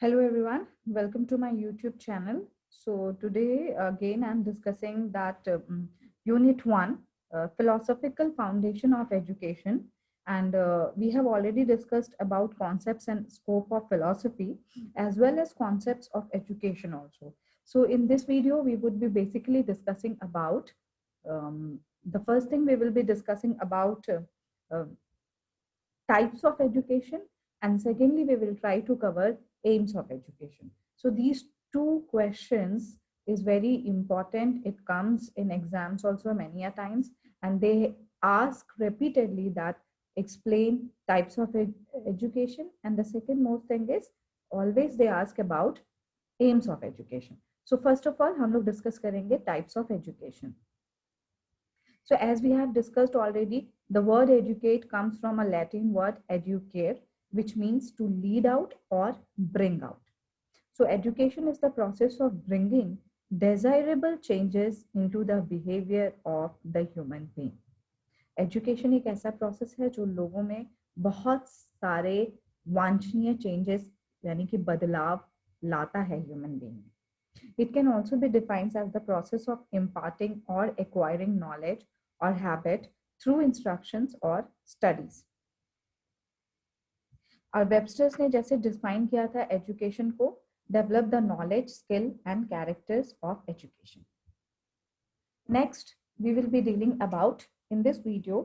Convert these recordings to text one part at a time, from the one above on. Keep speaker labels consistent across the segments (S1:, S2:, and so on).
S1: Hello everyone, welcome to my YouTube channel. So today again I'm discussing that Unit 1, Philosophical Foundation of Education, and we have already discussed about concepts and scope of philosophy as well as concepts of education also. So in this video we would be basically discussing about the first thing we will be discussing about uh, types of education, and secondly we will try to cover aims of education. So these two questions is very important. It comes in exams also many a times, and they ask repeatedly that explain types of education, and the second most thing is always they ask about aims of education. So first of all हम लोग discuss करेंगे types of education. So as we have discussed already, the word educate comes from a Latin word educare, which means to lead out or bring out. So education is the process of bringing desirable changes into the behavior of the human being. Education एक ऐसा process है जो लोगों में बहुत सारे वांछनीय changes यानी कि बदलाव लाता है ह्यूमन बीइंग में. It can also be defined as the process of imparting or acquiring knowledge or habit through instructions or studies. और वेबस्टर्स ने जैसे डिफाइन किया था एजुकेशन को, develop the knowledge, skill and characters of education. Next, we will be dealing about in this video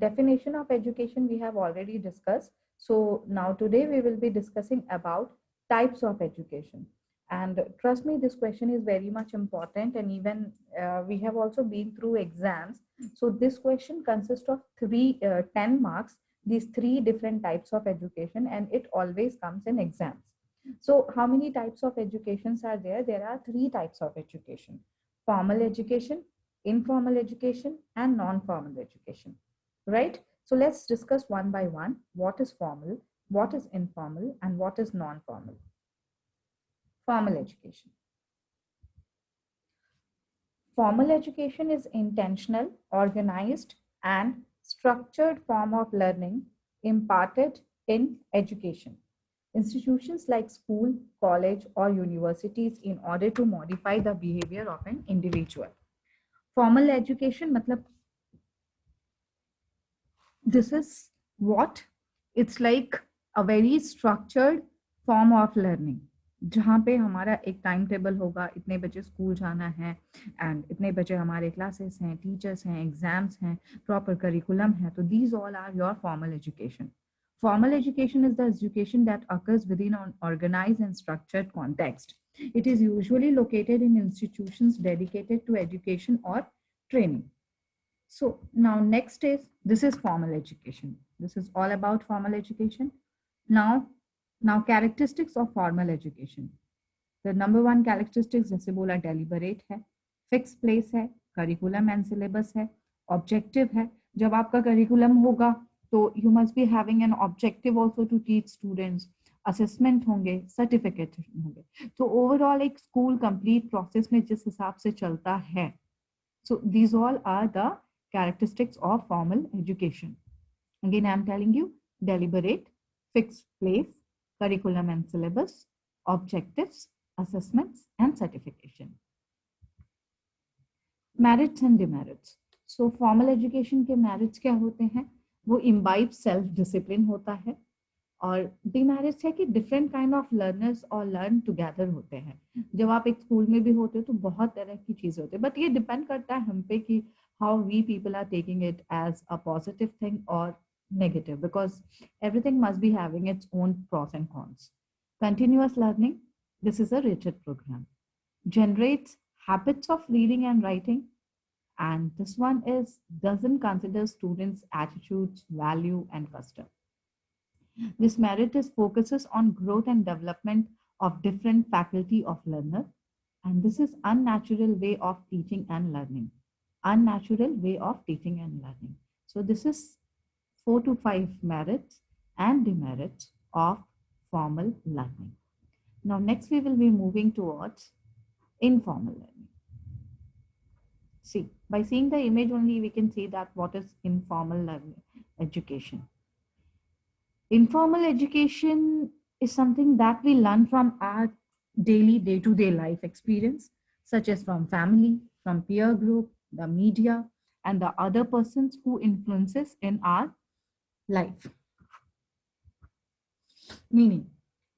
S1: definition of education we have already discussed. So now today we will be discussing about types of education. And trust me, this question is very much important, and even we have also been through exams. So this question consists of 10 marks, these three different types of education, and it always comes in exams. So how many types of educations are there? There are three types of education: formal education, informal education, and non-formal education, right? So let's discuss one by one. What is formal, what is informal, and what is non-formal? Formal education. Formal education is intentional, organized, and structured form of learning imparted in education. Institutions like school, college, or universities in order to modify the behavior of an individual. Formal education matlab this is what it's like a very structured form of learning, जहाँ पे हमारा एक time table होगा, इतने बजे school जाना है and इतने बजे हमारे क्लासेस हैं, टीचर्स हैं, एग्जाम्स हैं, प्रॉपर करिकुलम है. तो these all are your formal education. Formal education is the education that occurs within an organized and structured context. It is usually located in institutions dedicated to education or training. So now next is, this is formal education. This is all about formal education. Now characteristics of formal education. The number one characteristics जैसे बोला deliberate है, fixed place है, curriculum and syllabus है, objective है. जब आपका curriculum होगा तो you must be having an objective also to teach students. Assessment होंगे, certificate होंगे. तो overall एक school complete process में जिस हिसाब से चलता है. So these all are the characteristics of formal education. Again, I am telling you: deliberate, fixed place, curriculum and syllabus, objectives, assessments, and certification. Merits and demerits. So formal education के merits क्या होते हैं? वो imbibe self discipline होता है, और demerits है कि डिफरेंट काइंड ऑफ लर्नर्स और लर्न टुगेदर होते हैं. जब आप एक स्कूल में भी होते हो तो बहुत तरह की चीजें होती है, बट ये डिपेंड करता है हम पे कि how we people are taking it as a positive thing और negative, because everything must be having its own pros and cons. Continuous learning, this is a rigid program, generates habits of reading and writing, and this one is doesn't consider students' attitudes, value, and custom. This merit is focuses on growth and development of different faculty of learner, and this is unnatural way of teaching and learning. Unnatural way of teaching and learning. So this is 4 to 5 merits and demerits of formal learning. Now next we will be moving towards informal learning. See, by seeing the image only we can see that what is informal learning education. Informal education is something that we learn from our daily day-to-day life experience, such as from family, from peer group, the media, and the other persons who influences in our life. Meaning,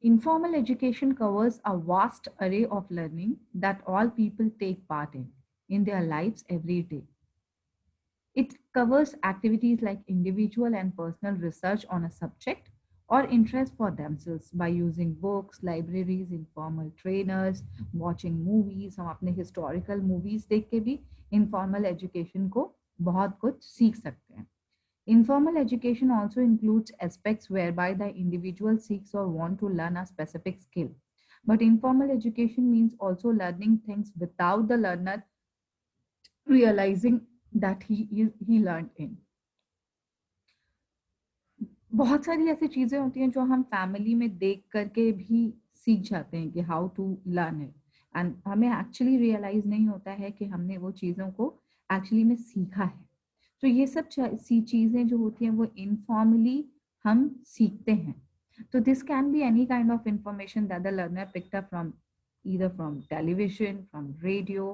S1: informal education covers a vast array of learning that all people take part in their lives every day. It covers activities like individual and personal research on a subject or interest for themselves by using books, libraries, informal trainers, watching movies. हम अपने historical movies देख के भी informal education को बहुत कुछ सीख सकते हैं. Informal education also includes aspects whereby the individual seeks or want to learn a specific skill. But informal education means also learning things without the learner realizing that he learned in. बहुत सारी ऐसी चीजें होती हैं जो हम family में देख करके भी सीख जाते हैं कि how to learn it, and हमें एक्चुअली रियलाइज नहीं होता है कि हमने वो चीज़ों को एक्चुअली में सीखा है. तो ये सब चीज़ें जो होती हैं वो इनफॉर्मली हम सीखते हैं. तो this can be any kind of information that the learner picked up from either from television, from radio,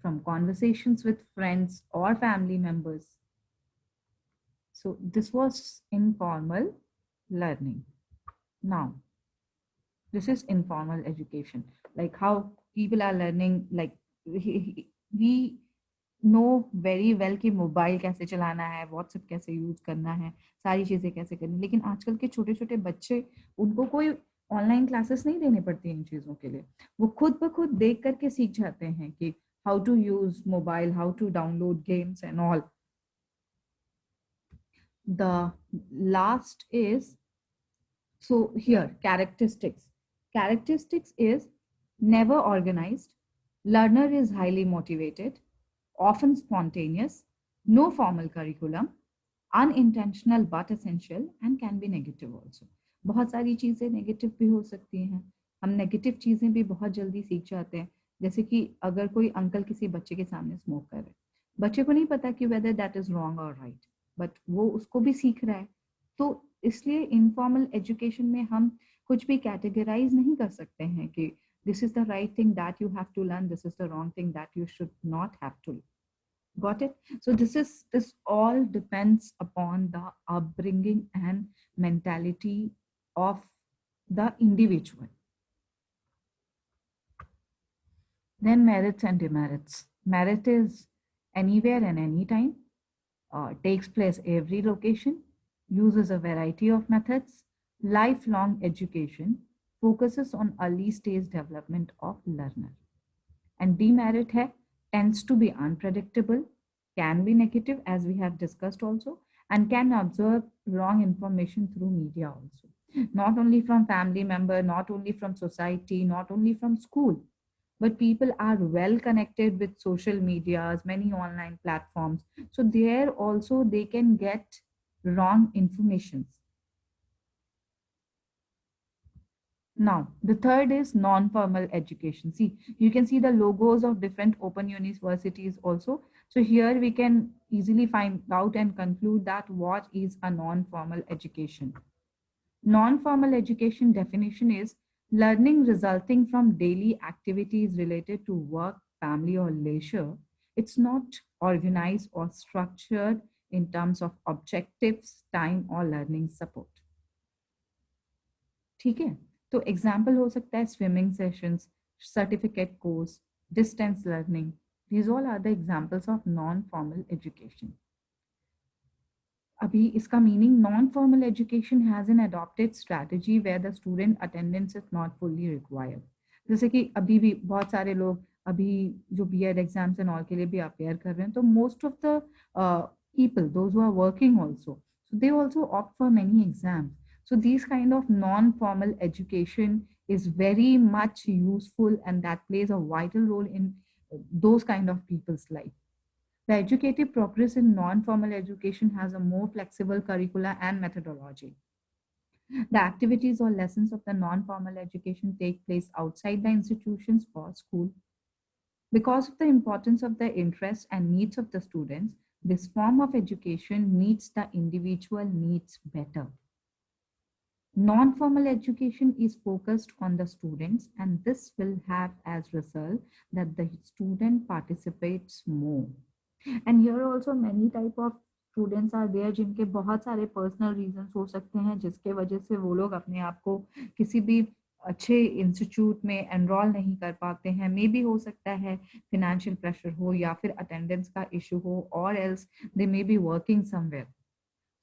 S1: from conversations with friends or family members. So this was informal learning. Now, this is informal education, like how people are learning, like we know very well कि mobile कैसे चलाना है, WhatsApp कैसे use करना है, सारी चीजें कैसे करनी. लेकिन आजकल के छोटे छोटे बच्चे, उनको कोई ऑनलाइन क्लासेस नहीं देने पड़ती इन चीजों के लिए. वो खुद ब खुद देख करके सीख जाते हैं कि how to use mobile, how to download games and all. The last is, so here characteristics is never organized, learner is highly motivated, often spontaneous, no formal curriculum, unintentional but essential, and can be negative also. बहुत सारी चीजें negative भी हो सकती हैं. हम negative चीजें भी बहुत जल्दी सीख जाते हैं. जैसे कि अगर कोई अंकल किसी बच्चे के सामने स्मोक कर रहे हैं, बच्चे को नहीं पता कि वेदर दैट इज रॉन्ग और राइट, बट वो उसको भी सीख रहा है. तो इसलिए इनफॉर्मल एजुकेशन में हम कुछ भी कैटेगराइज नहीं कर सकते हैं कि this is the right thing that you have to learn, this is the wrong thing that you should not have to. Got it? So this all depends upon the upbringing and mentality of the individual. Then merits and demerits. Merit is anywhere and anytime, takes place every location, uses a variety of methods. Lifelong education focuses on early stage development of learner. And demerit hai, tends to be unpredictable, can be negative as we have discussed also, and can absorb wrong information through media also. Not only from family member, not only from society, not only from school, but people are well connected with social medias, many online platforms. So there also they can get wrong informations. Now, the third is non-formal education. See, you can see the logos of different open universities also. So here we can easily find out and conclude that what is a non-formal education. Non-formal education definition is learning resulting from daily activities related to work, family, or leisure. It's not organized or structured in terms of objectives, time, or learning support. ठीक है, तो example हो सकता है swimming sessions, certificate course, distance learning. These all are the examples of non-formal education. अभी इसका meaning non-formal education has an adopted strategy where the student attendance is not fully required. जैसे कि अभी भी बहुत सारे लोग अभी जो B.Ed एग्जाम्स एंड ऑल के लिए भी अपेयर कर रहे हैं, तो most of the people, those who are working also, so they also opt for many exams. So these kind of non-formal education is very much useful, and that plays a vital role in those kind of people's life. The educative progress in non-formal education has a more flexible curricula and methodology. The activities or lessons of the non-formal education take place outside the institutions or school. Because of the importance of the interests and needs of the students, this form of education meets the individual needs better. Non-formal education is focused on the students, and this will have as result that the student participates more. And here also many type of students are there जिनके बहुत सारे personal reasons हो सकते हैं जिसके वजह से वो लोग अपने आप को किसी भी अच्छे इंस्टीट्यूट में एनरोल नहीं कर पाते हैं. मे बी हो सकता है फिनेंशियल प्रेशर हो या फिर अटेंडेंस का इशू हो, और else they may be working somewhere.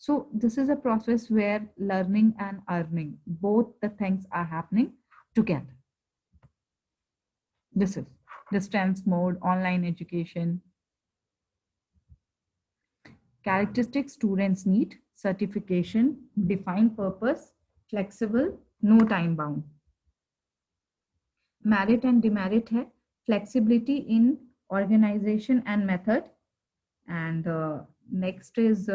S1: So this is a process where learning and earning, both the things are happening together. This is distance mode, online education. Characteristics students need: certification, defined purpose, flexible, no time bound. Merit and demerit hai: flexibility in organization and method. And next is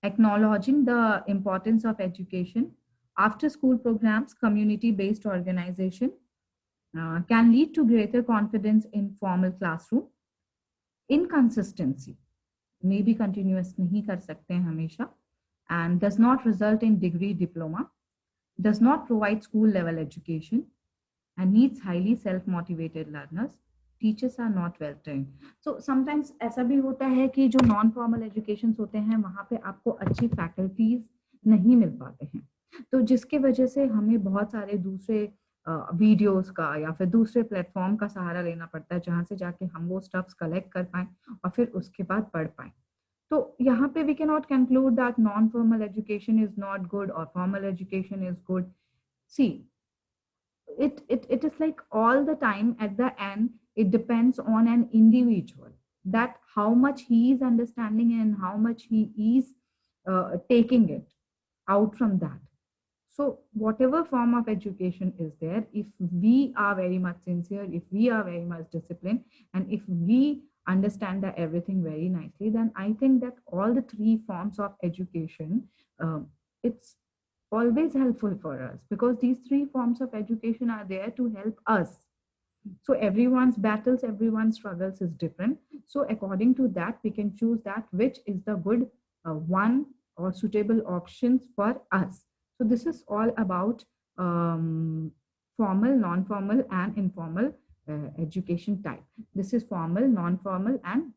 S1: acknowledging the importance of education. After school programs, community-based organization can lead to greater confidence in formal classroom. Inconsistency, may be continuous nahi kar sakte hain hamesha, and does not result in degree diploma, does not provide school level education, and needs highly self-motivated learners. Teachers are not well trained. So sometimes ऐसा भी होता है कि जो non formal education होते हैं वहाँ पे आपको अच्छी फैकल्टीज नहीं मिल पाते हैं, तो जिसके वजह से हमें बहुत सारे दूसरे वीडियोस का या फिर दूसरे प्लेटफॉर्म का सहारा लेना पड़ता है जहाँ से जाके हम वो स्टफ्स कलेक्ट कर पाएं और फिर उसके बाद पढ़ पाएं. तो यहाँ पे we can not conclude that non formal education is not good और formal education is good. See it is like all the time at the end it depends on an individual, that how much he is understanding and how much he is taking it out from that. So whatever form of education is there, if we are very much sincere, if we are very much disciplined, and if we understand that everything very nicely, then I think that all the three forms of education, it's always helpful for us, because these three forms of education are there to help us. So everyone's battles, everyone's struggles is different. So according to that, we can choose that which is the good one or suitable options for us. So this is all about formal, non-formal, and informal education type. This is formal, non-formal, and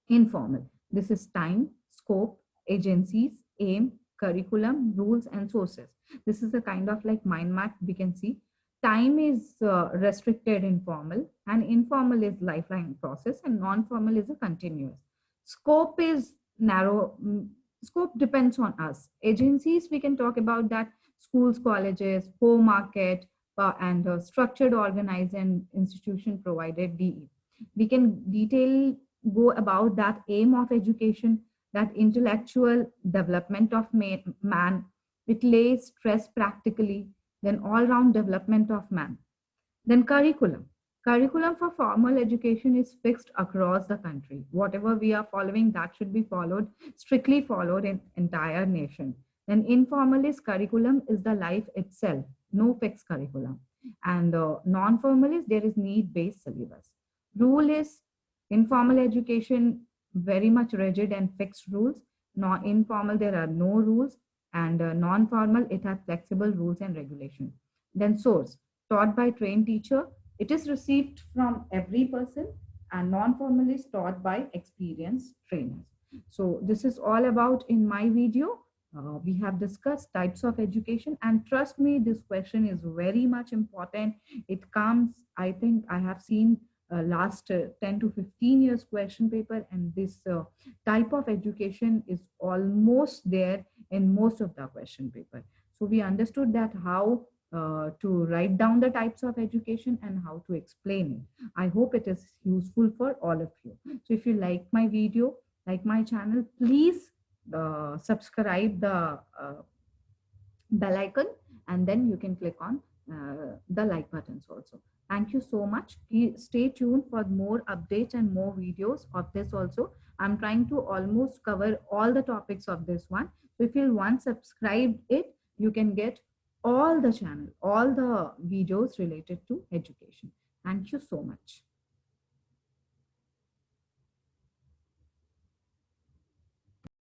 S1: informal. This is time, scope, agencies, aim, curriculum, rules, and sources. This is a kind of like mind map we can see. Time is restricted in formal, and informal is lifeline process, and non-formal is a continuous. Scope is narrow. Scope depends on us. Agencies, we can talk about that: schools, colleges, home market, and structured, organized, and institution provided DE. We can detail go about that aim of education, that intellectual development of man. It lays stress practically, then all-round development of man. Then curriculum. Curriculum for formal education is fixed across the country. Whatever we are following, that should be followed, strictly followed in entire nation. Then informal is curriculum is the life itself, no fixed curriculum. And non-formal is there is need-based syllabus. Rule is informal education, very much rigid and fixed rules. Informal, there are no rules. And non-formal, it has flexible rules and regulation. Then source, taught by trained teacher. It is received from every person, and non-formal is taught by experienced trainers. So this is all about in my video. We have discussed types of education, and trust me, this question is very much important. It comes, I think I have seen last 10 to 15 years question paper, and this type of education is almost there in most of the question paper. So we understood that how to write down the types of education and how to explain it. I hope it is useful for all of you. So if you like my video, like my channel, please subscribe the bell icon, and then you can click on the like buttons also. Thank you so much. Stay tuned for more updates and more videos of this also. I'm trying to almost cover all the topics of this one. So if you once subscribed it, you can get all the channel, all the videos related to education. Thank you so much.